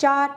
4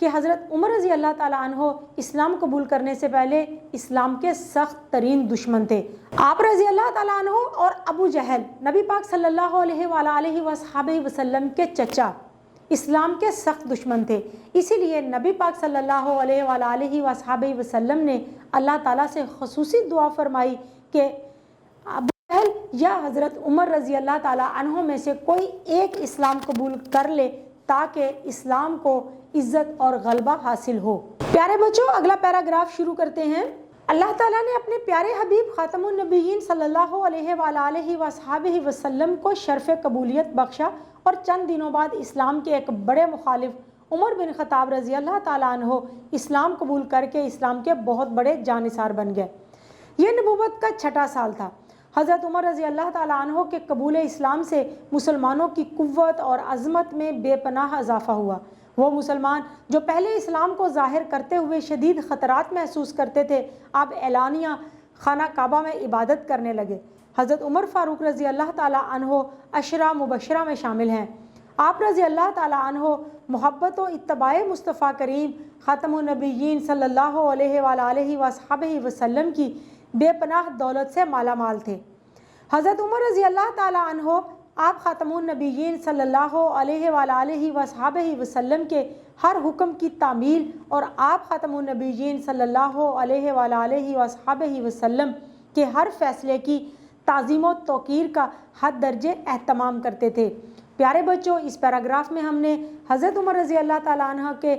کہ حضرت عمر رضی اللہ تعالیٰ عنہ اسلام قبول کرنے سے پہلے اسلام کے سخت ترین دشمن تھے۔ آپ رضی اللہ تعالیٰ عنہ اور ابو جہل نبی پاک صلی اللہ علیہ وآلہ وصحبہ وسلم کے چچا اسلام کے سخت دشمن تھے، اسی لیے نبی پاک صلی اللہ علیہ وآلہ وصحبہ وسلم نے اللہ تعالیٰ سے خصوصی دعا فرمائی کہ ابو جہل یا حضرت عمر رضی اللہ تعالیٰ عنہ میں سے کوئی ایک اسلام قبول کر لے تاکہ اسلام کو عزت اور غلبہ حاصل ہو۔ پیارے بچوں، اگلا پیراگراف شروع کرتے ہیں۔ اللہ تعالیٰ نے اپنے پیارے حبیب خاتم النبیین صلی اللہ علیہ وآلہ وصحبہ وسلم کو شرف قبولیت بخشا اور چند دنوں بعد اسلام کے ایک بڑے مخالف عمر بن خطاب رضی اللہ تعالیٰ عنہ اسلام قبول کر کے اسلام کے بہت بڑے جانثار بن گئے۔ یہ نبوت کا چھٹا سال تھا۔ حضرت عمر رضی اللہ تعالیٰ عنہ کے قبول اسلام سے مسلمانوں کی قوت اور عظمت میں بے پناہ اضافہ ہوا۔ وہ مسلمان جو پہلے اسلام کو ظاہر کرتے ہوئے شدید خطرات محسوس کرتے تھے، اب اعلانیہ خانہ کعبہ میں عبادت کرنے لگے۔ حضرت عمر فاروق رضی اللہ تعالیٰ عنہ عشرہ مبشرہ میں شامل ہیں۔ آپ رضی اللہ تعالیٰ عنہ محبت و اتباع مصطفیٰ کریم خاتم النبیین صلی اللہ علیہ وآلہ وصحبہ وسلم کی بے پناہ دولت سے مالا مال تھے۔ حضرت عمر رضی اللہ تعالیٰ عنہ آپ خاتم النبیین صلی اللہ علیہ وآلہ وصحبہ وسلم کے ہر حکم کی تعمیل اور آپ خاتم النبیین صلی اللہ علیہ وآلہ وصحبہ وسلم کے ہر فیصلے کی تعظیم و توقیر کا حد درجے اہتمام کرتے تھے۔ پیارے بچوں، اس پیراگراف میں ہم نے حضرت عمر رضی اللہ تعالیٰ عنہ کے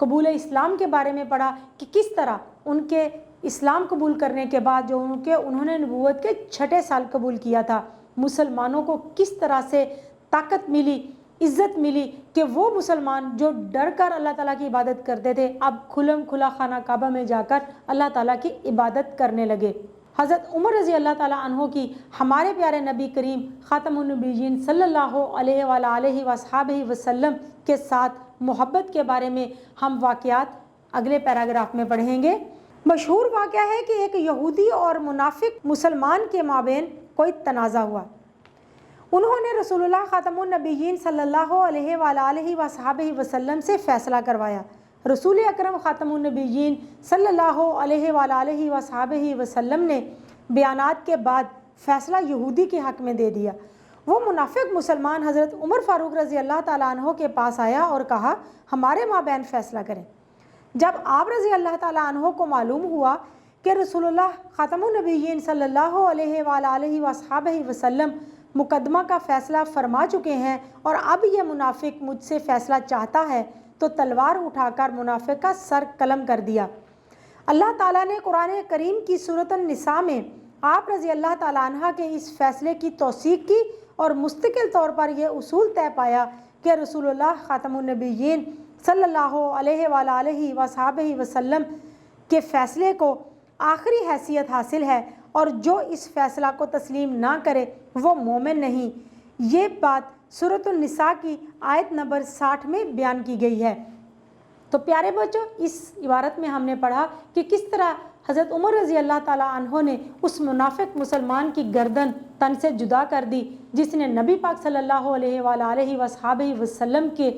قبول اسلام کے بارے میں پڑھا کہ کس طرح ان کے اسلام قبول کرنے کے بعد جو انہوں نے نبوت کے چھٹے سال قبول کیا تھا، مسلمانوں کو کس طرح سے طاقت ملی، عزت ملی کہ وہ مسلمان جو ڈر کر اللہ تعالیٰ کی عبادت کرتے تھے اب کھلم کھلا خانہ کعبہ میں جا کر اللہ تعالیٰ کی عبادت کرنے لگے۔ حضرت عمر رضی اللہ تعالیٰ عنہ کی ہمارے پیارے نبی کریم خاتم النبیین صلی اللہ علیہ وآلہ وصحبہ وسلم کے ساتھ محبت کے بارے میں ہم واقعات اگلے پیراگراف میں پڑھیں گے۔ مشہور واقعہ ہے کہ ایک یہودی اور منافق مسلمان کے مابین کوئی تنازع ہوا۔ انہوں نے رسول اللہ خاتم النبیین صلی اللہ علیہ وآلہ وصحبہ وسلم سے فیصلہ کروایا۔ رسول اکرم خاتم النبیین صلی اللہ علیہ وآلہ وصحبہ وسلم نے بیانات کے بعد فیصلہ یہودی کے حق میں دے دیا۔ وہ منافق مسلمان حضرت عمر فاروق رضی اللہ تعالیٰ عنہ کے پاس آیا اور کہا، ہمارے مابین فیصلہ کریں۔ جب آپ رضی اللہ تعالیٰ عنہ کو معلوم ہوا کہ رسول اللہ خاتم النبیین صلی اللہ علیہ وآلہ وصحبہ وسلم مقدمہ کا فیصلہ فرما چکے ہیں اور اب یہ منافق مجھ سے فیصلہ چاہتا ہے، تو تلوار اٹھا کر منافق کا سر قلم کر دیا۔ اللہ تعالیٰ نے قرآن کریم کی سورۃ النساء میں آپ رضی اللہ تعالیٰ عنہ کے اس فیصلے کی توثیق کی اور مستقل طور پر یہ اصول طے پایا کہ رسول اللہ خاتم النبیین صلی اللہ علیہ وآلہ وصحبہ وسلم کے فیصلے کو آخری حیثیت حاصل ہے اور جو اس فیصلہ کو تسلیم نہ کرے وہ مومن نہیں۔ یہ بات سورۃ النساء کی آیت نمبر 60 میں بیان کی گئی ہے۔ تو پیارے بچوں، اس عبارت میں ہم نے پڑھا کہ کس طرح حضرت عمر رضی اللہ تعالیٰ عنہ نے اس منافق مسلمان کی گردن تن سے جدا کر دی جس نے نبی پاک صلی اللہ علیہ وآلہ وصحبہ وسلم کے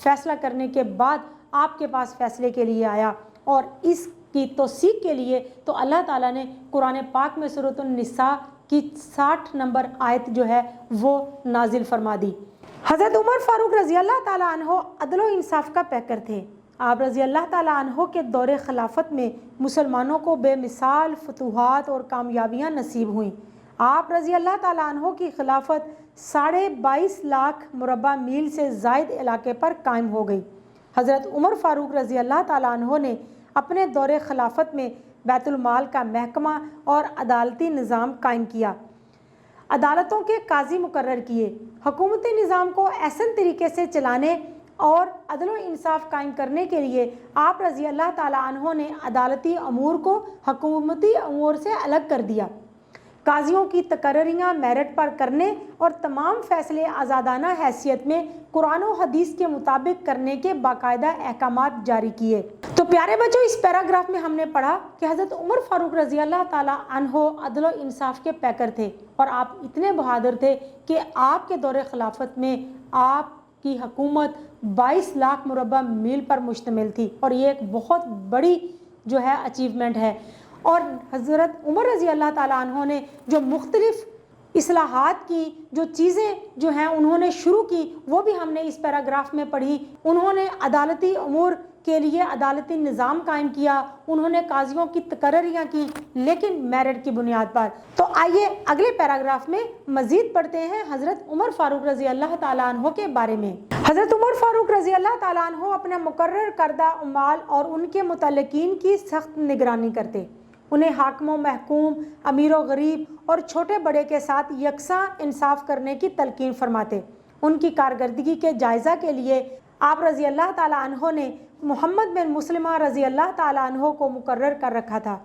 فیصلہ کرنے کے بعد آپ کے پاس فیصلے کے لیے آیا، اور اس کی توثیق کے لیے تو اللہ تعالیٰ نے قرآن پاک میں سورۃ النساء کی 60 نمبر آیت جو ہے وہ نازل فرما دی۔ حضرت عمر فاروق رضی اللہ تعالیٰ عنہ عدل و انصاف کا پیکر تھے۔ آپ رضی اللہ تعالیٰ عنہ کے دور خلافت میں مسلمانوں کو بے مثال فتوحات اور کامیابیاں نصیب ہوئیں۔ آپ رضی اللہ تعالیٰ عنہ کی خلافت 22.5 لاکھ مربع میل سے زائد علاقے پر قائم ہو گئی۔ حضرت عمر فاروق رضی اللہ تعالیٰ عنہ نے اپنے دور خلافت میں بیت المال کا محکمہ اور عدالتی نظام قائم کیا، عدالتوں کے قاضی مقرر کیے، حکومتی نظام کو احسن طریقے سے چلانے اور عدل و انصاف قائم کرنے کے لیے آپ رضی اللہ تعالیٰ عنہ نے عدالتی امور کو حکومتی امور سے الگ کر دیا۔ قاضیوں کی تقرریاں میرٹ پر کرنے اور تمام فیصلے آزادانہ حیثیت میں قرآن و حدیث کے مطابق کرنے کے باقاعدہ احکامات جاری کیے۔ تو پیارے بچوں، اس پیراگراف میں ہم نے پڑھا کہ حضرت عمر فاروق رضی اللہ تعالیٰ عنہ عدل و انصاف کے پیکر تھے اور آپ اتنے بہادر تھے کہ آپ کے دور خلافت میں آپ کی حکومت 22 لاکھ مربع میل پر مشتمل تھی، اور یہ ایک بہت بڑی جو ہے اچیومنٹ ہے۔ اور حضرت عمر رضی اللہ تعالیٰ عنہ نے جو مختلف اصلاحات کی، جو چیزیں جو ہیں انہوں نے شروع کی، وہ بھی ہم نے اس پیراگراف میں پڑھی۔ انہوں نے عدالتی امور کے لیے عدالتی نظام قائم کیا، انہوں نے قاضیوں کی تقرریاں کی، لیکن میرٹ کی بنیاد پر۔ تو آئیے اگلے پیراگراف میں مزید پڑھتے ہیں حضرت عمر فاروق رضی اللہ تعالیٰ عنہ کے بارے میں۔ حضرت عمر فاروق رضی اللہ تعالیٰ عنہ اپنے مقرر کردہ عمال اور ان کے متعلقین کی سخت نگرانی کرتے، انہیں حاکم و محکوم، امیر و غریب اور چھوٹے بڑے کے ساتھ یکساں انصاف کرنے کی تلقین فرماتے۔ ان کی کارکردگی کے جائزہ کے لیے آپ رضی اللہ تعالیٰ عنہ نے محمد بن مسلمہ رضی اللہ تعالیٰ عنہ کو مقرر کر رکھا تھا۔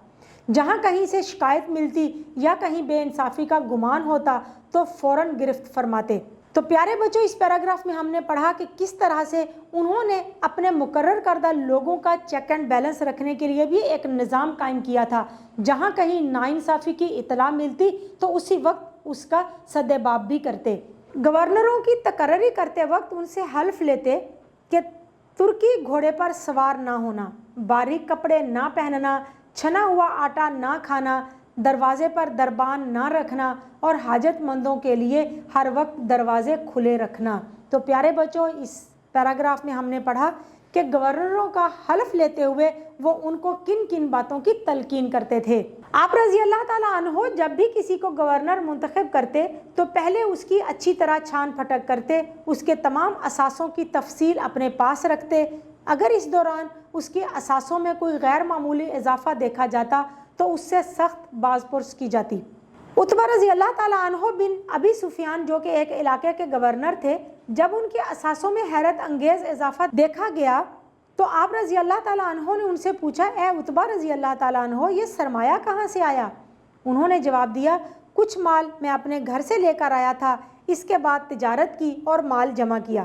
جہاں کہیں سے شکایت ملتی یا کہیں بے انصافی کا گمان ہوتا تو فوراً گرفت فرماتے۔ تو پیارے بچوں، اس پیراگراف میں ہم نے پڑھا کہ کس طرح سے انہوں نے اپنے مقرر کردہ لوگوں کا چیک اینڈ بیلنس رکھنے کے لیے بھی ایک نظام قائم کیا تھا۔ جہاں کہیں ناانصافی کی اطلاع ملتی تو اسی وقت اس کا سدباب بھی کرتے۔ گورنروں کی تقرری کرتے وقت ان سے حلف لیتے کہ ترکی گھوڑے پر سوار نہ ہونا، باریک کپڑے نہ پہننا، چھنا ہوا آٹا نہ کھانا، دروازے پر دربان نہ رکھنا اور حاجت مندوں کے لیے ہر وقت دروازے کھلے رکھنا۔ تو پیارے بچوں، اس پیراگراف میں ہم نے پڑھا کہ گورنروں کا حلف لیتے ہوئے وہ ان کو کن کن باتوں کی تلقین کرتے تھے۔ آپ رضی اللہ تعالیٰ عنہ جب بھی کسی کو گورنر منتخب کرتے تو پہلے اس کی اچھی طرح چھان پھٹک کرتے، اس کے تمام اثاثوں کی تفصیل اپنے پاس رکھتے۔ اگر اس دوران اس کے اثاثوں میں کوئی غیر معمولی اضافہ دیکھا جاتا تو اس سے سخت باز پرس کی جاتی۔ عتبہ رضی اللہ تعالیٰ عنہ بن ابی سفیان جو کہ ایک علاقے کے گورنر تھے، جب ان کے اثاثوں میں حیرت انگیز اضافہ دیکھا گیا تو آپ رضی اللہ تعالیٰ عنہ نے ان سے پوچھا، اے عتبہ رضی اللہ تعالیٰ عنہ، یہ سرمایہ کہاں سے آیا؟ انہوں نے جواب دیا، کچھ مال میں اپنے گھر سے لے کر آیا تھا، اس کے بعد تجارت کی اور مال جمع کیا۔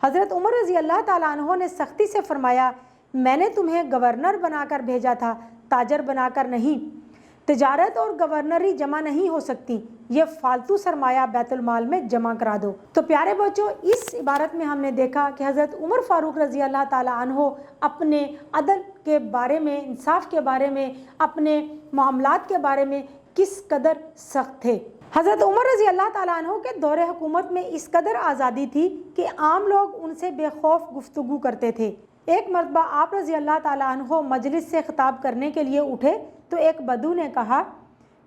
حضرت عمر رضی اللہ تعالیٰ عنہ نے سختی سے فرمایا، میں نے تمہیں گورنر بنا کر بھیجا تھا، تاجر بنا کر نہیں۔ تجارت اور گورنری جمع نہیں ہو سکتی، یہ فالتو سرمایہ بیت المال میں جمع کرا دو۔ تو پیارے بچوں، اس عبارت میں ہم نے دیکھا کہ حضرت عمر فاروق رضی اللہ تعالیٰ عنہ اپنے عدل کے بارے میں، انصاف کے بارے میں، اپنے معاملات کے بارے میں کس قدر سخت تھے۔ حضرت عمر رضی اللہ تعالیٰ عنہ کے دور حکومت میں اس قدر آزادی تھی کہ عام لوگ ان سے بے خوف گفتگو کرتے تھے۔ ایک مرتبہ آپ رضی اللہ تعالیٰ عنہ مجلس سے خطاب کرنے کے لیے اٹھے تو ایک بدو نے کہا،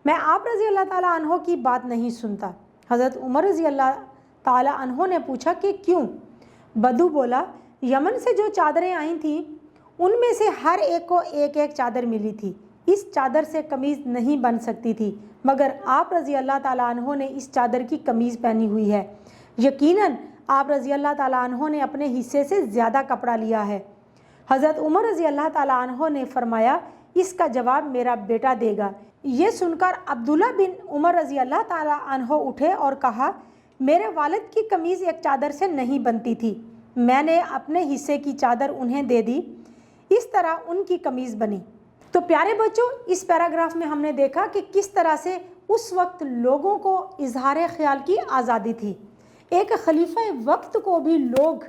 میں آپ رضی اللہ تعالیٰ عنہ کی بات نہیں سنتا۔ حضرت عمر رضی اللہ تعالیٰ عنہ نے پوچھا کہ کیوں؟ بدو بولا، یمن سے جو چادریں آئی تھیں ان میں سے ہر ایک کو ایک ایک چادر ملی تھی، اس چادر سے قمیض نہیں بن سکتی تھی، مگر آپ رضی اللہ تعالیٰ عنہ نے اس چادر کی قمیض پہنی ہوئی ہے۔ یقیناً آپ رضی اللہ تعالیٰ عنہ نے اپنے حصے سے زیادہ کپڑا لیا ہے۔ حضرت عمر رضی اللہ تعالیٰ عنہ نے فرمایا، اس کا جواب میرا بیٹا دے گا۔ یہ سن کر عبداللہ بن عمر رضی اللہ تعالیٰ عنہ اٹھے اور کہا، میرے والد کی قمیض ایک چادر سے نہیں بنتی تھی، میں نے اپنے حصے کی چادر انہیں دے دی، اس طرح ان کی قمیض بنی۔ تو پیارے بچوں، اس پیراگراف میں ہم نے دیکھا کہ کس طرح سے اس وقت لوگوں کو اظہار خیال کی آزادی تھی۔ ایک خلیفہ وقت کو بھی لوگ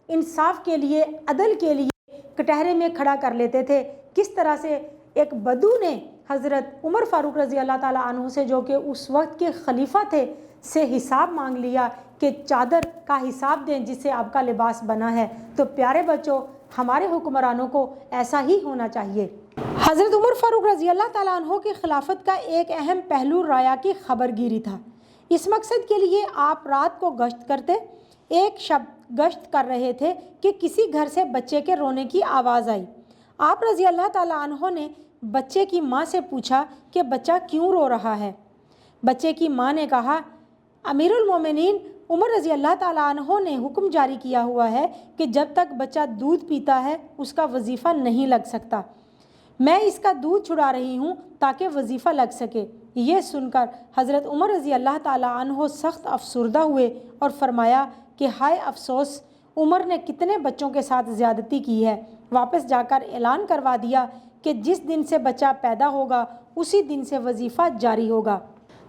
انصاف کے لیے، عدل کے لیے کٹہرے میں کھڑا کر لیتے تھے۔ کس طرح سے ایک بدو نے حضرت عمر فاروق رضی اللہ تعالیٰ عنہ سے، جو کہ اس وقت کے خلیفہ تھے، سے حساب مانگ لیا کہ چادر کا حساب دیں جس سے آپ کا لباس بنا ہے۔ تو پیارے بچوں، ہمارے حکمرانوں کو ایسا ہی ہونا چاہیے۔ حضرت عمر فاروق رضی اللہ تعالیٰ عنہ کی خلافت کا ایک اہم پہلو رایا کی خبر گیری تھا۔ اس مقصد کے لیے آپ رات کو گشت کرتے۔ ایک شب گشت کر رہے تھے کہ کسی گھر سے بچے کے رونے کی آواز آئی۔ آپ رضی اللہ تعالیٰ عنہ نے بچے کی ماں سے پوچھا کہ بچہ کیوں رو رہا ہے؟ بچے کی ماں نے کہا، امیر المومنین عمر رضی اللہ تعالیٰ عنہ نے حکم جاری کیا ہوا ہے کہ جب تک بچہ دودھ پیتا ہے اس کا وظیفہ نہیں لگ سکتا، میں اس کا دودھ چھڑا رہی ہوں تاکہ وظیفہ لگ سکے۔ یہ سن کر حضرت عمر رضی اللہ تعالیٰ عنہ سخت افسردہ ہوئے اور فرمایا کہ ہائے افسوس، عمر نے کتنے بچوں کے ساتھ زیادتی کی ہے۔ واپس جا کر اعلان کروا دیا کہ جس دن سے بچہ پیدا ہوگا اسی دن سے وظیفہ جاری ہوگا۔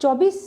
24